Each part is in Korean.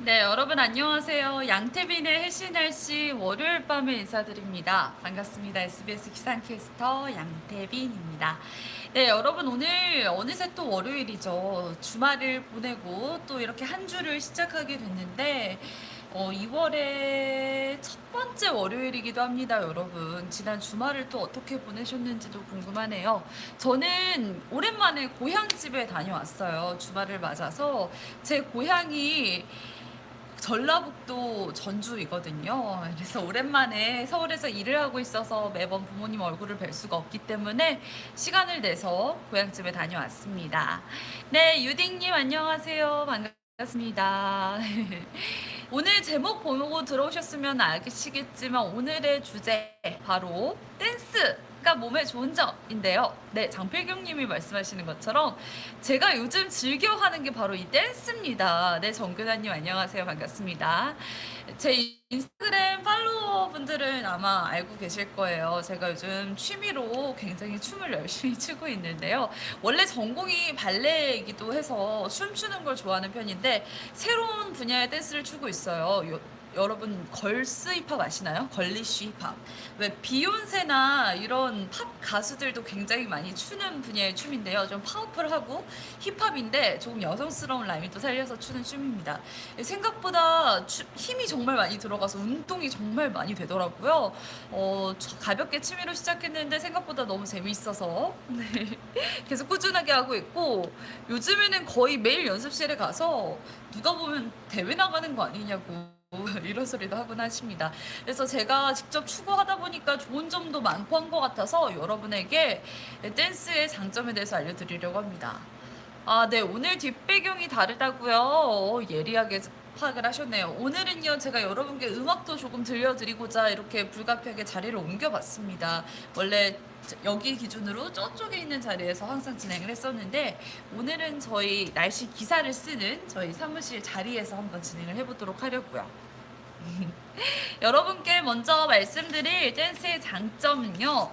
네, 여러분 안녕하세요. 양태빈의 해시날씨 월요일 밤에 인사드립니다. 반갑습니다. SBS 기상캐스터 양태빈입니다. 네, 여러분 오늘 어느새 또 월요일이죠. 주말을 보내고 또 이렇게 한 주를 시작하게 됐는데 2월의 첫 번째 월요일이기도 합니다, 여러분. 지난 주말을 또 어떻게 보내셨는지도 궁금하네요. 저는 오랜만에 고향집에 다녀왔어요. 주말을 맞아서 제 고향이 전라북도 전주이거든요. 그래서 오랜만에 서울에서 일을 하고 있어서 매번 부모님 얼굴을 뵐 수가 없기 때문에 시간을 내서 고향집에 다녀왔습니다. 네, 유딩님 안녕하세요. 반갑습니다. 오늘 제목 보고 들어오셨으면 아시겠지만 오늘의 주제 바로 댄스가 몸에 좋은 점인데요. 네, 장필경님이 말씀하시는 것처럼 제가 요즘 즐겨 하는 게 바로 이 댄스입니다. 네, 정근아님 안녕하세요. 반갑습니다. 제 인스타그램 팔로워분들은 아마 알고 계실 거예요. 제가 요즘 취미로 굉장히 춤을 열심히 추고 있는데요. 원래 전공이 발레이기도 해서 춤추는 걸 좋아하는 편인데 새로운 분야의 댄스를 추고 있어요. 여러분 걸스 힙합 아시나요? 걸리쉬 힙합. 왜 비욘세나 이런 팝 가수들도 굉장히 많이 추는 분야의 춤인데요. 좀 파워풀하고 힙합인데 조금 여성스러운 라임이 또 살려서 추는 춤입니다. 생각보다 힘이 정말 많이 들어가서 운동이 정말 많이 되더라고요. 가볍게 취미로 시작했는데 생각보다 너무 재미있어서 네. 계속 꾸준하게 하고 있고 요즘에는 거의 매일 연습실에 가서 누가 보면 대회 나가는 거 아니냐고 이런 소리도 하곤 하십니다. 그래서 제가 직접 추구하다 보니까 좋은 점도 많고 한 것 같아서 여러분에게 댄스의 장점에 대해서 알려드리려고 합니다. 아, 네. 오늘 뒷배경이 다르다고요? 예리하게 파악을 하셨네요. 오늘은요, 제가 여러분께 음악도 조금 들려드리고자 이렇게 불가피하게 자리를 옮겨봤습니다. 원래 여기 기준으로 저쪽에 있는 자리에서 항상 진행을 했었는데 오늘은 저희 날씨 기사를 쓰는 저희 사무실 자리에서 한번 진행을 해보도록 하려고요. 여러분께 먼저 말씀드릴 댄스의 장점은요,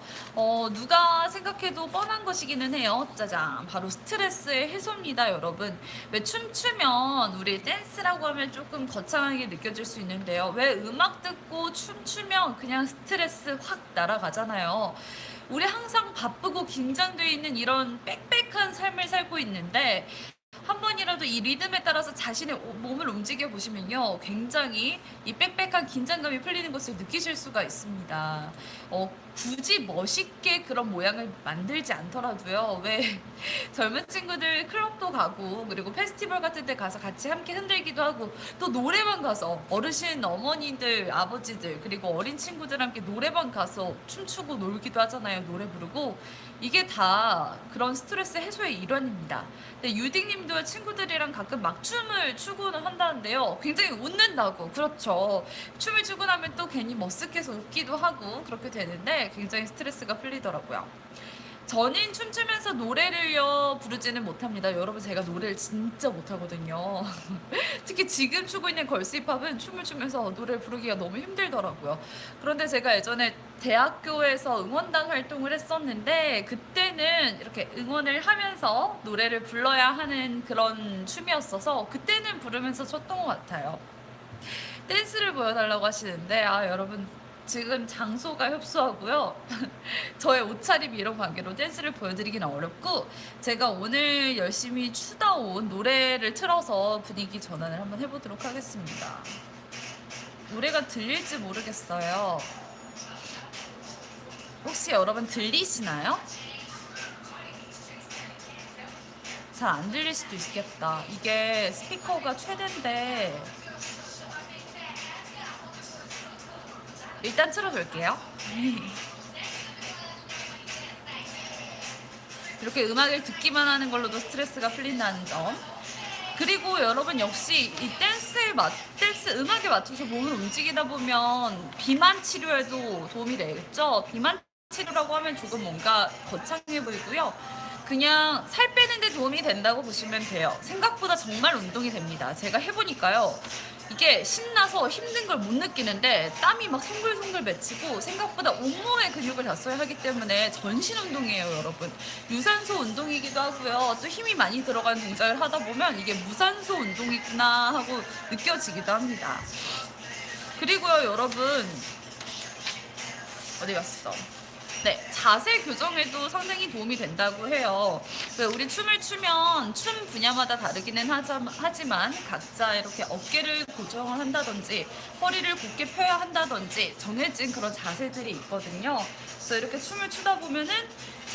누가 생각해도 뻔한 것이기는 해요. 짜잔. 바로 스트레스의 해소입니다, 여러분. 왜 춤추면, 우리 댄스라고 하면 조금 거창하게 느껴질 수 있는데요. 왜 음악 듣고 춤추면 그냥 스트레스 확 날아가잖아요. 우리 항상 바쁘고 긴장되어 있는 이런 빽빽한 삶을 살고 있는데, 한 번이라도 이 리듬에 따라서 자신의 몸을 움직여 보시면요. 굉장히 이 빽빽한 긴장감이 풀리는 것을 느끼실 수가 있습니다. 굳이 멋있게 그런 모양을 만들지 않더라도요. 왜 젊은 친구들 클럽도 가고 그리고 페스티벌 같은 데 가서 같이 함께 흔들기도 하고 또 노래방 가서 어르신 어머니들 아버지들 그리고 어린 친구들 함께 노래방 가서 춤추고 놀기도 하잖아요. 노래 부르고 이게 다 그런 스트레스 해소의 일환입니다. 근데 유딩님도 친구들이랑 가끔 막춤을 추고는 한다는데요. 굉장히 웃는다고. 그렇죠. 춤을 추고 나면 또 괜히 머쓱해서 웃기도 하고 그렇게 되는데 굉장히 스트레스가 풀리더라고요. 저는 춤추면서 노래를요 부르지는 못합니다. 여러분 제가 노래를 진짜 못하거든요. 특히 지금 추고 있는 걸스 힙합은 춤을 추면서 노래를 부르기가 너무 힘들더라고요. 그런데 제가 예전에 대학교에서 응원단 활동을 했었는데 그때는 이렇게 응원을 하면서 노래를 불러야 하는 그런 춤이었어서 그때는 부르면서 췄던 것 같아요. 댄스를 보여달라고 하시는데 여러분 지금 장소가 협소하고요. 저의 옷차림이 이런 관계로 댄스를 보여드리기는 어렵고 제가 오늘 열심히 추다 온 노래를 틀어서 분위기 전환을 한번 해보도록 하겠습니다. 노래가 들릴지 모르겠어요. 혹시 여러분 들리시나요? 잘 안 들릴 수도 있겠다. 이게 스피커가 최대인데 일단 틀어볼게요. 이렇게 음악을 듣기만 하는 걸로도 스트레스가 풀린다는 점. 그리고 여러분 역시 이 댄스 음악에 맞춰서 몸을 움직이다 보면 비만 치료에도 도움이 되겠죠. 비만 치료라고 하면 조금 뭔가 거창해 보이고요. 그냥 살 빼는 데 도움이 된다고 보시면 돼요. 생각보다 정말 운동이 됩니다. 제가 해보니까요. 이게 신나서 힘든 걸 못 느끼는데 땀이 막 송글송글 맺히고 생각보다 온몸의 근육을 다 써야 하기 때문에 전신 운동이에요, 여러분. 유산소 운동이기도 하고요. 또 힘이 많이 들어간 동작을 하다 보면 이게 무산소 운동이구나 하고 느껴지기도 합니다. 그리고요, 여러분. 어디 갔어? 네, 자세 교정에도 상당히 도움이 된다고 해요. 우리 춤을 추면 춤 분야마다 다르기는 하지만 각자 이렇게 어깨를 고정을 한다든지 허리를 곧게 펴야 한다든지 정해진 그런 자세들이 있거든요. 그래서 이렇게 춤을 추다 보면은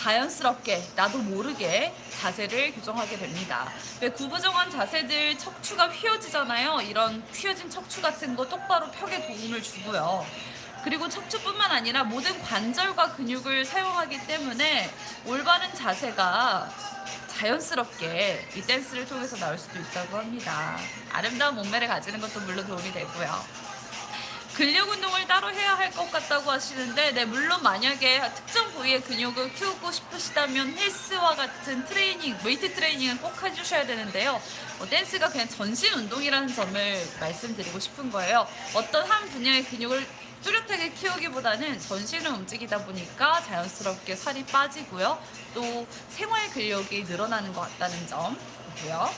자연스럽게 나도 모르게 자세를 교정하게 됩니다. 왜 구부정한 자세들 척추가 휘어지잖아요. 이런 휘어진 척추 같은 거 똑바로 펴게 도움을 주고요. 그리고 척추뿐만 아니라 모든 관절과 근육을 사용하기 때문에 올바른 자세가 자연스럽게 이 댄스를 통해서 나올 수도 있다고 합니다. 아름다운 몸매를 가지는 것도 물론 도움이 되고요. 근력 운동을 따로 해야 할 것 같다고 하시는데, 네, 물론 만약에 특정 부위의 근육을 키우고 싶으시다면 헬스와 같은 트레이닝, 웨이트 트레이닝은 꼭 해주셔야 되는데요. 댄스가 그냥 전신 운동이라는 점을 말씀드리고 싶은 거예요. 어떤 한 분야의 근육을 뚜렷하게 키우기보다는 전신을 움직이다 보니까 자연스럽게 살이 빠지고요. 또 생활 근력이 늘어나는 것 같다는 점이고요.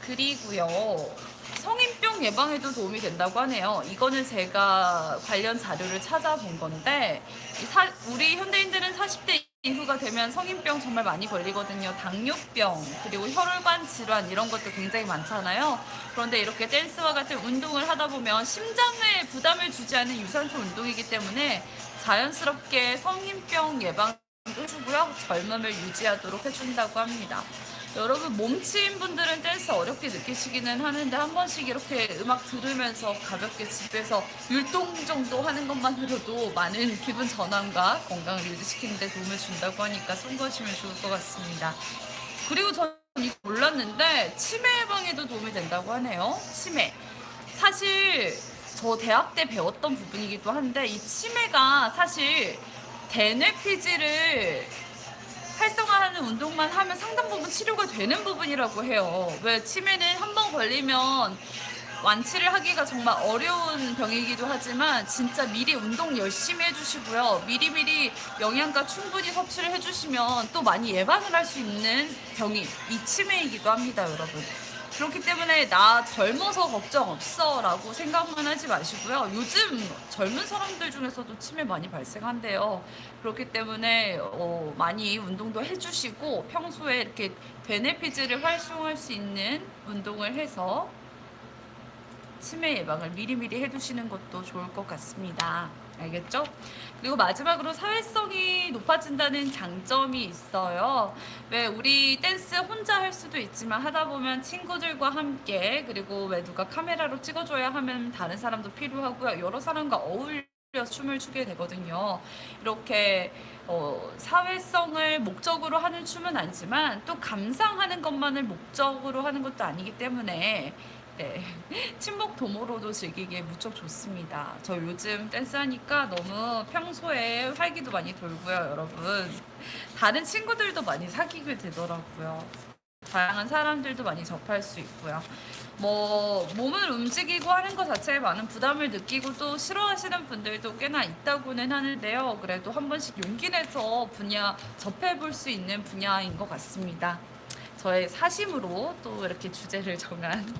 그리고요. 성인병 예방에도 도움이 된다고 하네요. 이거는 제가 관련 자료를 찾아본 건데 우리 현대인들은 40대 이후가 되면 성인병 정말 많이 걸리거든요. 당뇨병, 그리고 혈관 질환 이런 것도 굉장히 많잖아요. 그런데 이렇게 댄스와 같은 운동을 하다 보면 심장에 부담을 주지 않는 유산소 운동이기 때문에 자연스럽게 성인병 예방도 해주고요. 젊음을 유지하도록 해준다고 합니다. 여러분 몸치인 분들은 댄스 어렵게 느끼시기는 하는데 한 번씩 이렇게 음악 들으면서 가볍게 집에서 율동 정도 하는 것만으로도 많은 기분 전환과 건강을 유지시키는 데 도움을 준다고 하니까 손거시면 좋을 것 같습니다. 그리고 저는 이거 몰랐는데 치매 예방에도 도움이 된다고 하네요. 치매. 사실 저 대학 때 배웠던 부분이기도 한데 이 치매가 사실 대뇌피질을 활성화하는 운동만 하면 상당 부분 치료가 되는 부분이라고 해요. 왜 치매는 한 번 걸리면 완치를 하기가 정말 어려운 병이기도 하지만 진짜 미리 운동 열심히 해주시고요. 미리미리 영양가 충분히 섭취를 해주시면 또 많이 예방을 할 수 있는 병이 이 치매이기도 합니다, 여러분. 그렇기 때문에 나 젊어서 걱정 없어 라고 생각만 하지 마시고요. 요즘 젊은 사람들 중에서도 치매 많이 발생한대요. 그렇기 때문에 많이 운동도 해주시고 평소에 이렇게 베네피즈를 활성화할 수 있는 운동을 해서 치매 예방을 미리미리 해두시는 것도 좋을 것 같습니다. 알겠죠? 그리고 마지막으로 사회성이 높아진다는 장점이 있어요. 왜 우리 댄스 혼자 할 수도 있지만 하다 보면 친구들과 함께 그리고 왜 누가 카메라로 찍어줘야 하면 다른 사람도 필요하고요. 여러 사람과 어울려 춤을 추게 되거든요. 이렇게 사회성을 목적으로 하는 춤은 아니지만 또 감상하는 것만을 목적으로 하는 것도 아니기 때문에 네. 친목 도모로도 즐기기에 무척 좋습니다. 저 요즘 댄스 하니까 너무 평소에 활기도 많이 돌고요, 여러분. 다른 친구들도 많이 사귀게 되더라고요. 다양한 사람들도 많이 접할 수 있고요. 몸을 움직이고 하는 것 자체에 많은 부담을 느끼고 또 싫어하시는 분들도 꽤나 있다고는 하는데요. 그래도 한 번씩 용기 내서 접해볼 수 있는 분야인 것 같습니다. 저의 사심으로 또 이렇게 주제를 정한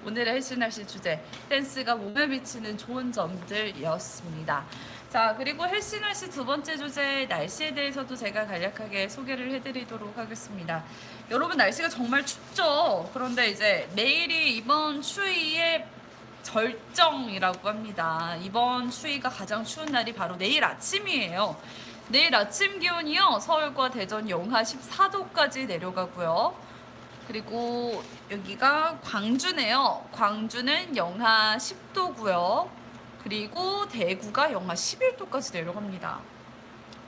오늘의 헬스날씨 주제 댄스가 몸에 미치는 좋은 점들이었습니다. 자, 그리고 헬스날씨 두 번째 주제 날씨에 대해서도 제가 간략하게 소개를 해드리도록 하겠습니다. 여러분 날씨가 정말 춥죠? 그런데 이제 내일이 이번 추위의 절정이라고 합니다. 이번 추위가 가장 추운 날이 바로 내일 아침이에요. 내일 아침 기온이요. 서울과 대전 영하 14도까지 내려가고요. 그리고 여기가 광주네요. 광주는 영하 10도고요. 그리고 대구가 영하 11도까지 내려갑니다.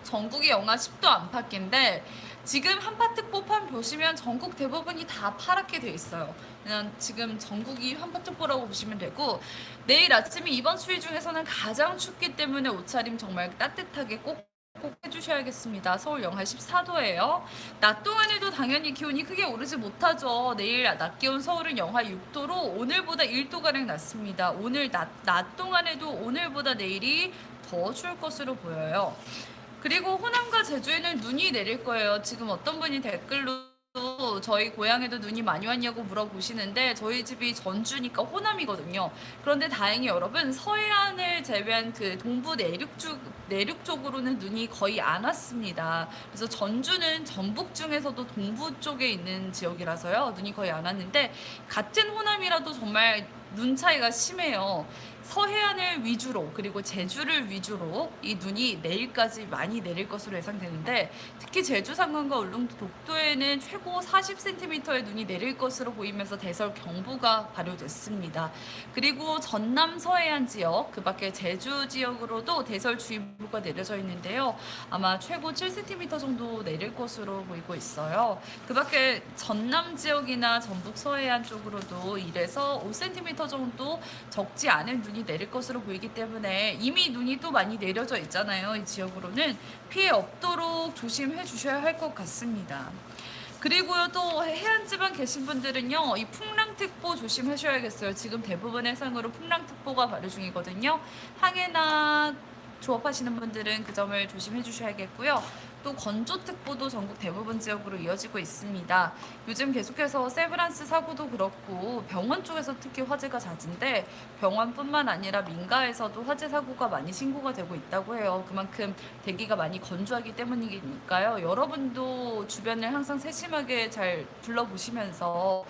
전국이 영하 10도 안팎인데 지금 한파특보판 보시면 전국 대부분이 다 파랗게 돼 있어요. 그냥 지금 전국이 한파특보라고 보시면 되고 내일 아침이 이번 추위 중에서는 가장 춥기 때문에 옷차림 정말 따뜻하게 꼭 꼭 해주셔야겠습니다. 서울 영하 14도예요. 낮 동안에도 당연히 기온이 크게 오르지 못하죠. 내일 낮 기온 서울은 영하 6도로 오늘보다 1도가량 낮습니다. 오늘 낮 동안에도 오늘보다 내일이 더 추울 것으로 보여요. 그리고 호남과 제주에는 눈이 내릴 거예요. 지금 어떤 분이 댓글로 저희 고향에도 눈이 많이 왔냐고 물어보시는데 저희 집이 전주니까 호남이거든요. 그런데 다행히 여러분 서해안을 제외한 그 동부 내륙 쪽으로는 눈이 거의 안 왔습니다. 그래서 전주는 전북 중에서도 동부 쪽에 있는 지역이라서요. 눈이 거의 안 왔는데 같은 호남이라도 정말 눈 차이가 심해요. 서해안을 위주로 그리고 제주를 위주로 이 눈이 내일까지 많이 내릴 것으로 예상되는데 특히 제주 상간과 울릉도 독도에는 최고 40cm의 눈이 내릴 것으로 보이면서 대설 경보가 발효됐습니다. 그리고 전남 서해안 지역 그 밖에 제주 지역으로도 대설주의보가 내려져 있는데요. 아마 최고 7cm 정도 내릴 것으로 보이고 있어요. 그 밖에 전남 지역이나 전북 서해안 쪽으로도 1에서 5cm 정도 적지 않은 눈이 내릴 것으로 보이기 때문에 이미 눈이 또 많이 내려져 있잖아요. 이 지역으로는 피해 없도록 조심해 주셔야 할 것 같습니다. 그리고요 또 해안지방 계신 분들은요 이 풍랑특보 조심하셔야겠어요. 지금 대부분 해상으로 풍랑특보가 발효 중이거든요. 항해나 조업하시는 분들은 그 점을 조심해 주셔야겠고요. 또 건조특보도 전국 대부분 지역으로 이어지고 있습니다. 요즘 계속해서 세브란스 사고도 그렇고 병원 쪽에서 특히 화재가 잦은데 병원뿐만 아니라 민가에서도 화재 사고가 많이 신고가 되고 있다고 해요. 그만큼 대기가 많이 건조하기 때문이니까요. 여러분도 주변을 항상 세심하게 잘 둘러보시면서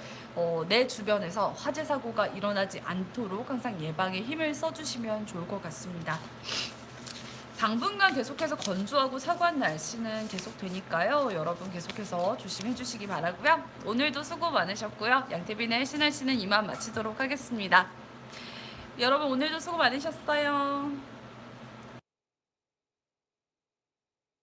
내 주변에서 화재 사고가 일어나지 않도록 항상 예방에 힘을 써주시면 좋을 것 같습니다. 당분간 계속해서 건조하고 사고한 날씨는 계속 되니까요. 여러분 계속해서 조심해 주시기 바라고요. 오늘도 수고 많으셨고요. 양태빈의 날씨는 이만 마치도록 하겠습니다. 여러분 오늘도 수고 많으셨어요.